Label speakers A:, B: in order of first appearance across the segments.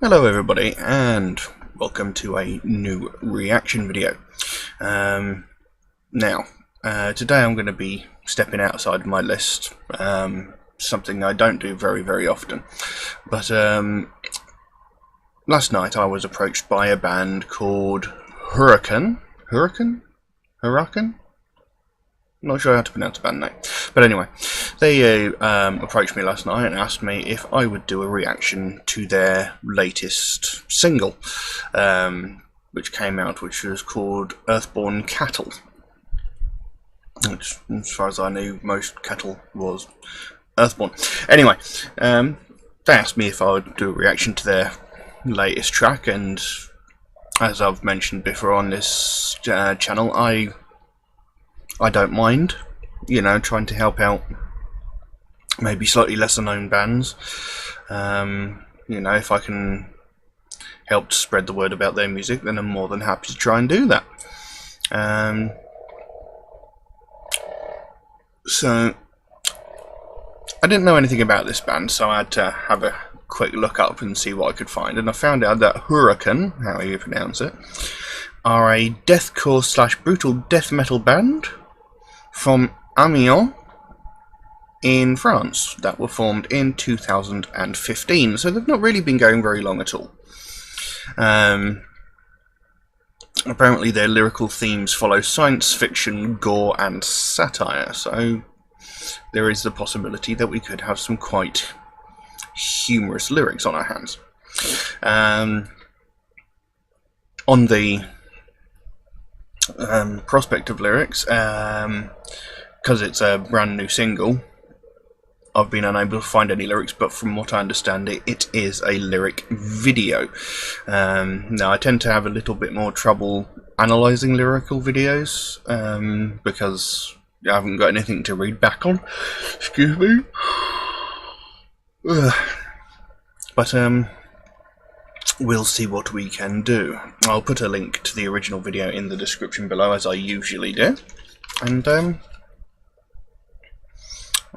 A: Hello everybody, and welcome to a new reaction video. Today I'm going to be stepping outside my list, something I don't do very often. But last night I was approached by a band called Hurakan? I'm not sure how to pronounce the band name. But anyway, they approached me last night and asked me if I would do a reaction to their latest single, which came out, which was called Earthborn Cattle. Which, as far as I knew, most cattle was Earthborn. Anyway, they asked me if I would do a reaction to their latest track, and as I've mentioned before on this channel, I don't mind, trying to help out maybe slightly lesser known bands. If I can help to spread the word about their music, then I'm more than happy to try and do that. So I didn't know anything about this band, so I had to have a quick look up and see what I could find, and I found out that Hurakan, how you pronounce it, are a deathcore / brutal death metal band from Amiens in France that were formed in 2015, so they've not really been going very long at all. Apparently their lyrical themes follow science fiction, gore and satire, so there is the possibility that we could have some quite humorous lyrics on our hands. On the prospect of lyrics, because it's a brand new single, I've been unable to find any lyrics, but from what I understand it is a lyric video. Now I tend to have a little bit more trouble analysing lyrical videos, because I haven't got anything to read back on. Excuse me. But we'll see what we can do. I'll put a link to the original video in the description below, as I usually do. And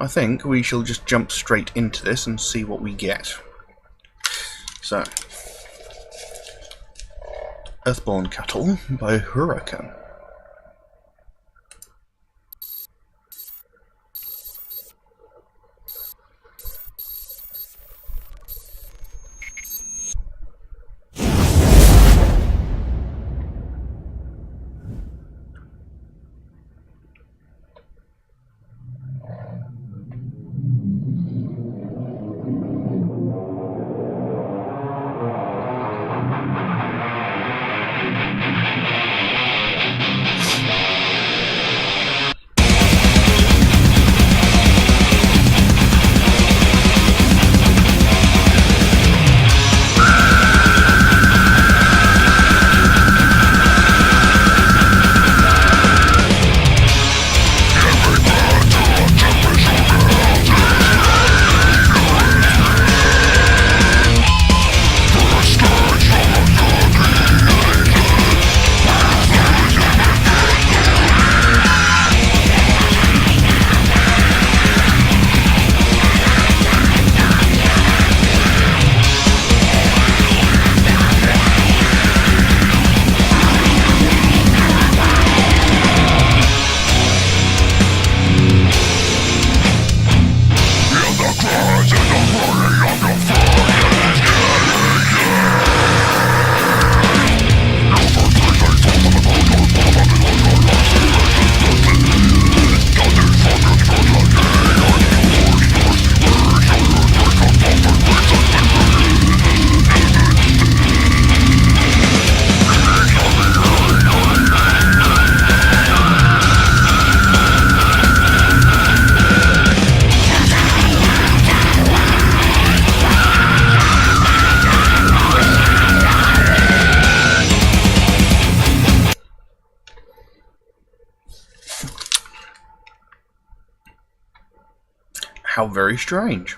A: I think we shall just jump straight into this and see what we get. So, Earthborn Cattle by Hurakan. How very strange.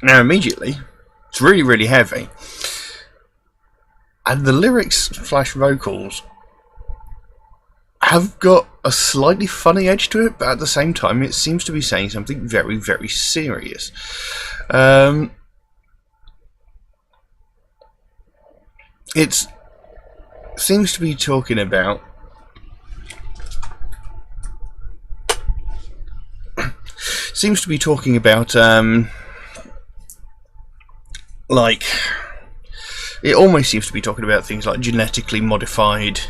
A: Now immediately, it's really heavy, and the lyrics / vocals have got a slightly funny edge to it, but at the same time it seems to be saying something very serious. it seems to be talking about like, it almost seems to be talking about things like genetically modified,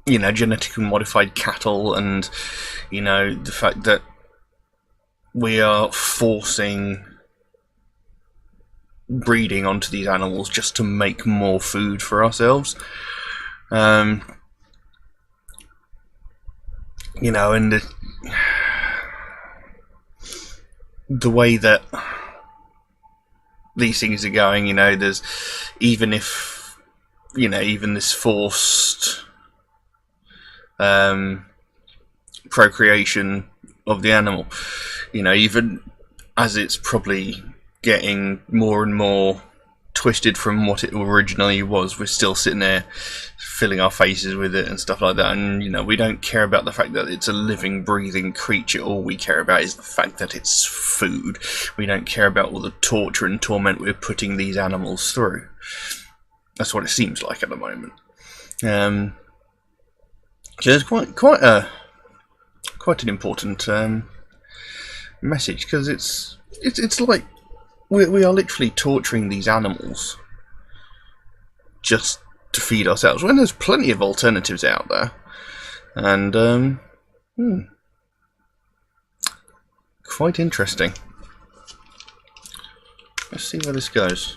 A: genetically modified cattle, and the fact that we are forcing breeding onto these animals just to make more food for ourselves. And the way that these things are going, there's even this forced procreation of the animal, even as it's probably getting more and more twisted from what it originally was, we're still sitting there filling our faces with it and stuff like that, and we don't care about the fact that it's a living, breathing creature. All we care about is the fact that it's food. We don't care about all the torture and torment we're putting these animals through. That's what it seems like at the moment. So it's quite an important message, because it's like we are literally torturing these animals just to feed ourselves, when there's plenty of alternatives out there. And quite interesting. Let's see where this goes.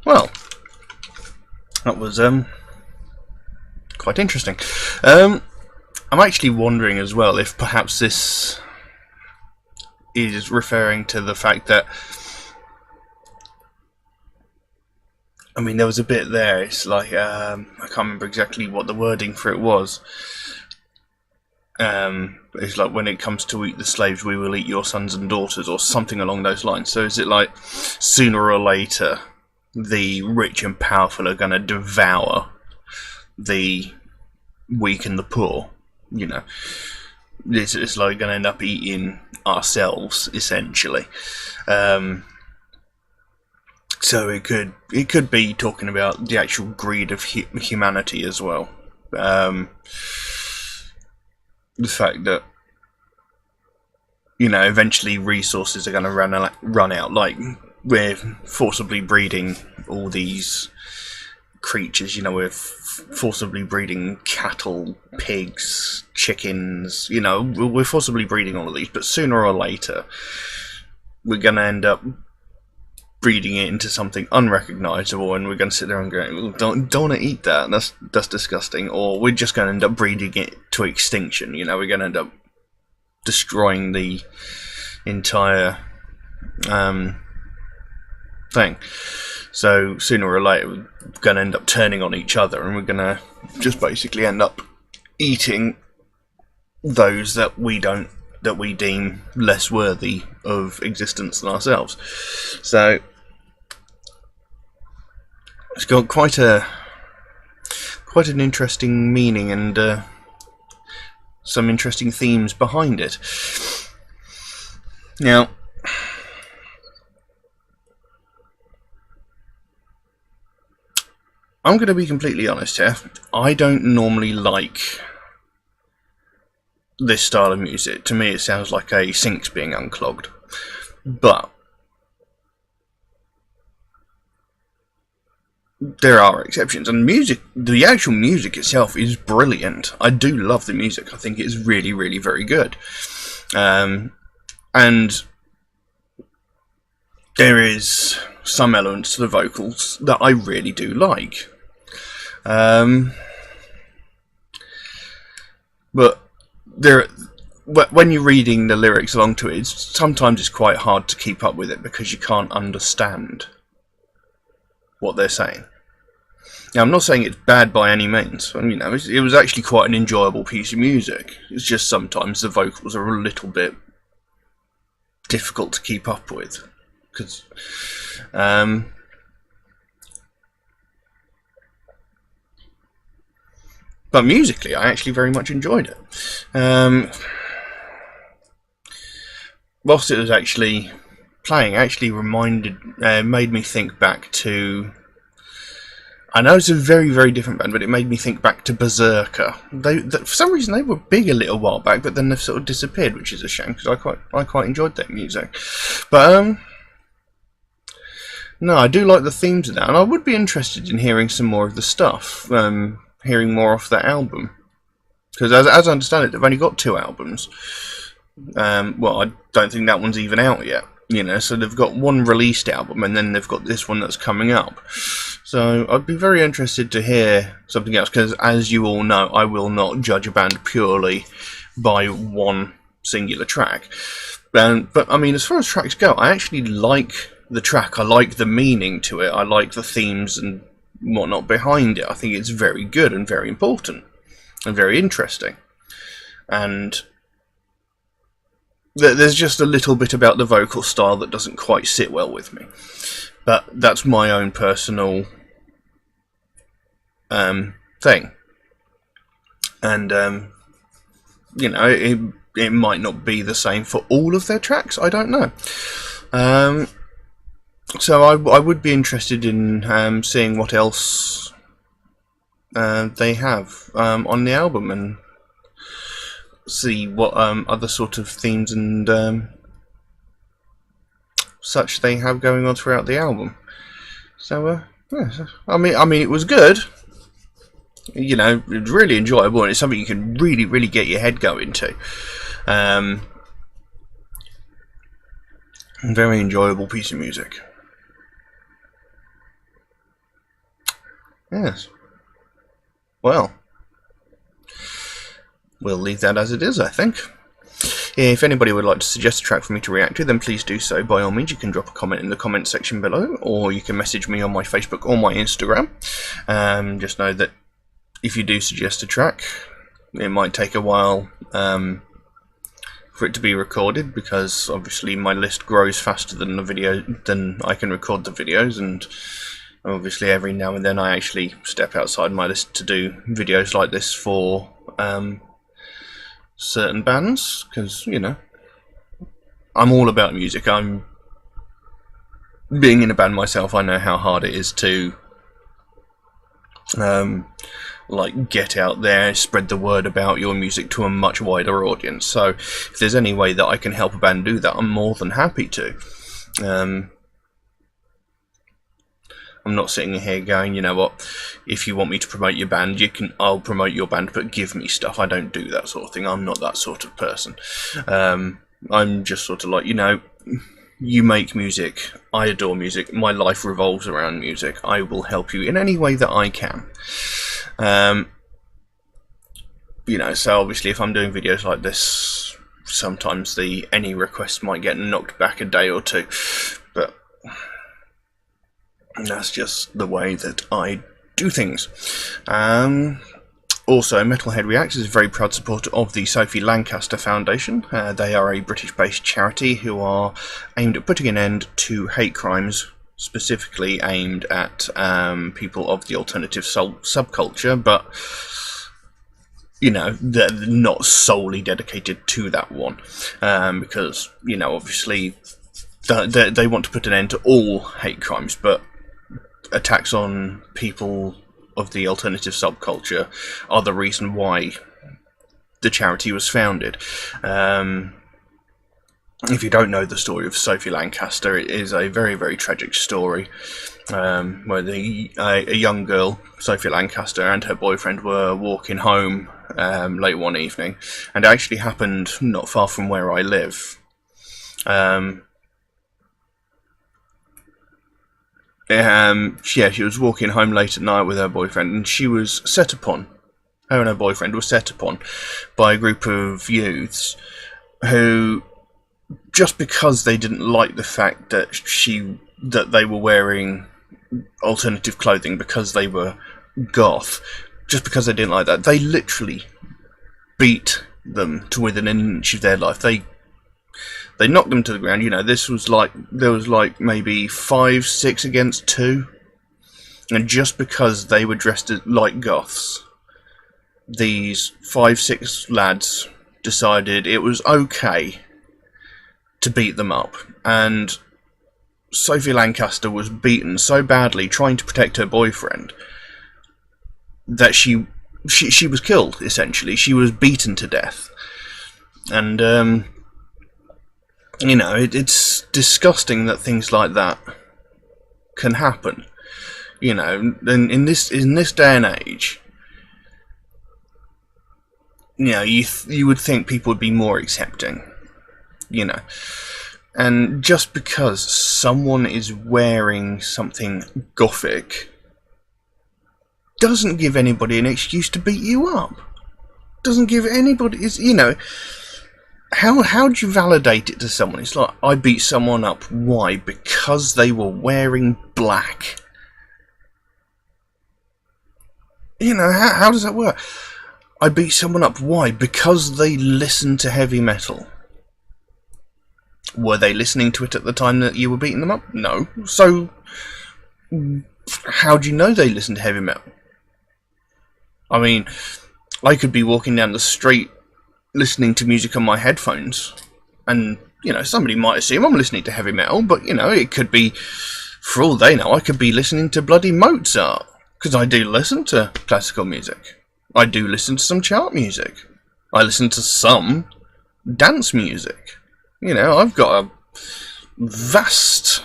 A: Well, that was quite interesting. I'm actually wondering as well if perhaps this is referring to the fact that, there was a bit there, it's like, I can't remember exactly what the wording for it was. It's like, when it comes to eat the slaves, we will eat your sons and daughters, or something along those lines. So is it like, sooner or later, the rich and powerful are going to devour the weak and the poor? It's like going to end up eating ourselves, essentially. So it could be talking about the actual greed of humanity as well. The fact that eventually resources are going to run out. Like, we're forcibly breeding all these creatures. We're forcibly breeding cattle, pigs, chickens. We're forcibly breeding all of these, but sooner or later we're going to end up breeding it into something unrecognisable, and we're going to sit there and go, well, don't want to eat that. That's disgusting. Or we're just going to end up breeding it to extinction. You know, we're going to end up destroying the entire thing. So sooner or later, we're going to end up turning on each other, and we're going to just basically end up eating those that we deem less worthy of existence than ourselves. So it's got quite an interesting meaning and some interesting themes behind it. Now, I'm going to be completely honest here. I don't normally like this style of music. To me, it sounds like a sink's being unclogged. But there are exceptions, and the actual music itself is brilliant. I do love the music. I think it's really, really very good. And there is some elements to the vocals that I really do like. But when you're reading the lyrics along to it, sometimes it's quite hard to keep up with it because you can't understand what they're saying. Now, I'm not saying it's bad by any means. I mean, you know, it was actually quite an enjoyable piece of music. It's just sometimes the vocals are a little bit difficult to keep up with, because but musically, I actually very much enjoyed it. Whilst it was actually playing, actually made me think back to. I know it's a very, very different band, but it made me think back to Berserker. For some reason, they were big a little while back, but then they've sort of disappeared, which is a shame because I quite enjoyed their music. But no, I do like the themes of that, and I would be interested in hearing some more of the stuff. Hearing more off that album, because as I understand it, they've only got 2 albums. Well, I don't think that one's even out yet, you know, so they've got one released album and then they've got this one that's coming up. So I'd be very interested to hear something else, because as you all know, I will not judge a band purely by one singular track. But I mean, as far as tracks go, I actually like the track. I like the meaning to it. I like the themes and whatnot behind it. I think it's very good and very important and very interesting. And there's just a little bit about the vocal style that doesn't quite sit well with me. But that's my own personal thing. And you know, it might not be the same for all of their tracks. I don't know. So I would be interested in seeing what else they have on the album, and see what other sort of themes and such they have going on throughout the album. So yeah, I mean it was good. You know, it was really enjoyable, and it's something you can really, really get your head going to. Very enjoyable piece of music. Yes. Well, we'll leave that as it is, I think. If anybody would like to suggest a track for me to react to, then please do so. By all means, you can drop a comment in the comment section below, or you can message me on my Facebook or my Instagram. Just know that if you do suggest a track, it might take a while for it to be recorded, because obviously my list grows faster than I can record the videos, and obviously every now and then I actually step outside my list to do videos like this for certain bands, because, you know, I'm all about music. I'm being in a band myself, I know how hard it is to like get out there, spread the word about your music to a much wider audience. So if there's any way that I can help a band do that, I'm more than happy to. I'm not sitting here going, you know what, if you want me to promote your band, I'll promote your band, but give me stuff. I don't do that sort of thing. I'm not that sort of person. I'm just sort of like, you know, you make music. I adore music. My life revolves around music. I will help you in any way that I can. So obviously if I'm doing videos like this, sometimes any requests might get knocked back a day or two, but that's just the way that I do things. Also, Metalhead Reacts is a very proud supporter of the Sophie Lancaster Foundation. They are a British-based charity who are aimed at putting an end to hate crimes, specifically aimed at people of the alternative subculture, but, they're not solely dedicated to that one, because, obviously, they want to put an end to all hate crimes, but attacks on people of the alternative subculture are the reason why the charity was founded. If you don't know the story of Sophie Lancaster, it is a very, very tragic story, where a young girl, Sophie Lancaster, and her boyfriend were walking home late one evening, and it actually happened not far from where I live. She was walking home late at night with her boyfriend, and her and her boyfriend were set upon by a group of youths who, just because they didn't like the fact that they were wearing alternative clothing because they were goth, just because they didn't like that, they literally beat them to within an inch of their life. They knocked them to the ground. There was maybe 5-6 against 2. And just because they were dressed like goths, these 5-6 lads decided it was okay to beat them up. And Sophie Lancaster was beaten so badly trying to protect her boyfriend that she was killed, essentially. She was beaten to death. And, it's disgusting that things like that can happen. In this day and age, you would think people would be more accepting. And just because someone is wearing something gothic doesn't give anybody an excuse to beat you up. Doesn't give anybody... How do you validate it to someone? It's like, I beat someone up. Why? Because they were wearing black. How does that work? I beat someone up. Why? Because they listened to heavy metal. Were they listening to it at the time that you were beating them up? No. So, how do you know they listened to heavy metal? I mean, I could be walking down the street listening to music on my headphones, and somebody might assume I'm listening to heavy metal, but it could be, for all they know, I could be listening to bloody Mozart, because I do listen to classical music. I do listen to some chart music. I listen to some dance music. I've got a vast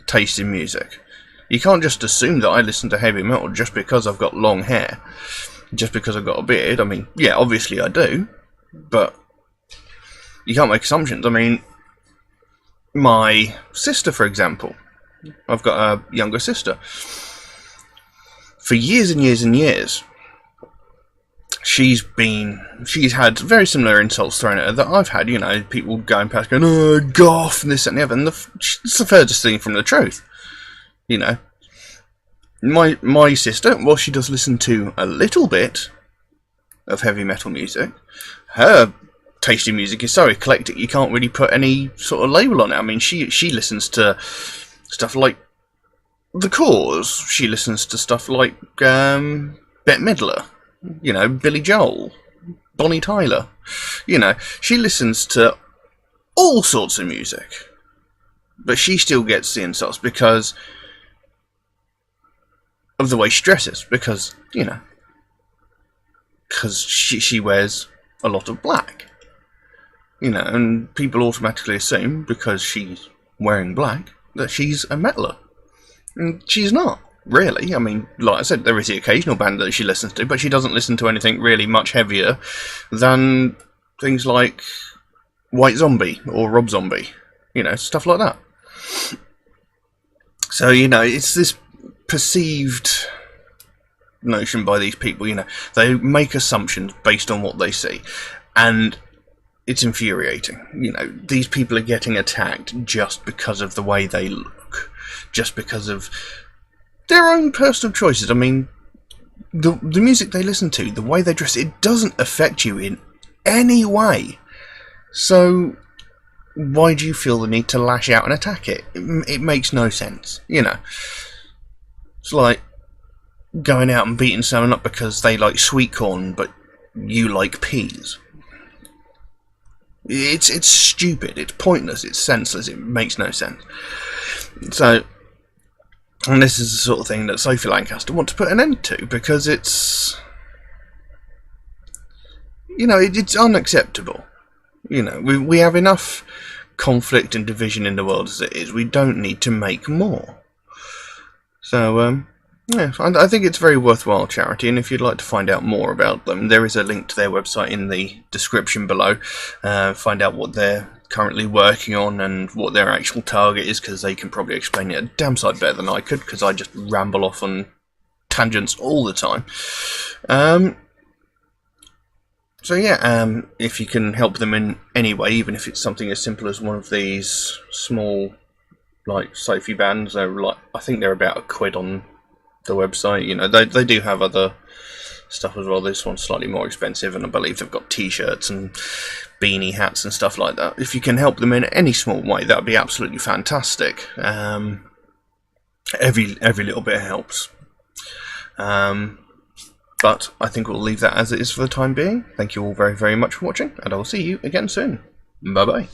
A: taste in music. You can't just assume that I listen to heavy metal just because I've got long hair, just because I've got a beard. I mean, yeah, obviously I do, but you can't make assumptions. I mean, my sister, for example, I've got a younger sister. For years and years and years, she's had very similar insults thrown at her that I've had. People going past going, "Oh, goth," and this and the other, and it's the furthest thing from the truth. My sister, while she does listen to a little bit of heavy metal music, her taste in music is so eclectic you can't really put any sort of label on it. I mean, she listens to stuff like The Cause. She listens to stuff like Bette Midler, Billy Joel, Bonnie Tyler. She listens to all sorts of music, but she still gets the insults because of the way she dresses, because she wears a lot of black, and people automatically assume because she's wearing black that she's a metaler, and she's not really. I mean, like I said, there is the occasional band that she listens to, but she doesn't listen to anything really much heavier than things like White Zombie or Rob Zombie. You know, stuff like that. So, you know, it's this perceived notion by these people, you know, they make assumptions based on what they see, and it's infuriating. You know, these people are getting attacked just because of the way they look, just because of their own personal choices. I mean, the music they listen to, the way they dress, it doesn't affect you in any way. So why do you feel the need to lash out and attack it? It makes no sense, you know. It's like going out and beating someone up because they like sweet corn but you like peas. It's stupid, it's pointless, it's senseless, it makes no sense. So, and this is the sort of thing that Sophie Lancaster wants to put an end to, because it's, you know, it's unacceptable. You know, we have enough conflict and division in the world as it is. We don't need to make more. So, yeah, I think it's a very worthwhile charity, and if you'd like to find out more about them, there is a link to their website in the description below. Find out what they're currently working on and what their actual target is, because they can probably explain it a damn sight better than I could, because I just ramble off on tangents all the time. So yeah, if you can help them in any way, even if it's something as simple as one of these small, like, Sophie bands, like, I think they're about £1 on the website. You know, they do have other stuff as well. This one's slightly more expensive, and I believe they've got t-shirts and beanie hats and stuff like that. If you can help them in any small way, that would be absolutely fantastic. Every little bit helps. But I think we'll leave that as it is for the time being. Thank you all very, very much for watching, and I'll see you again soon. Bye bye.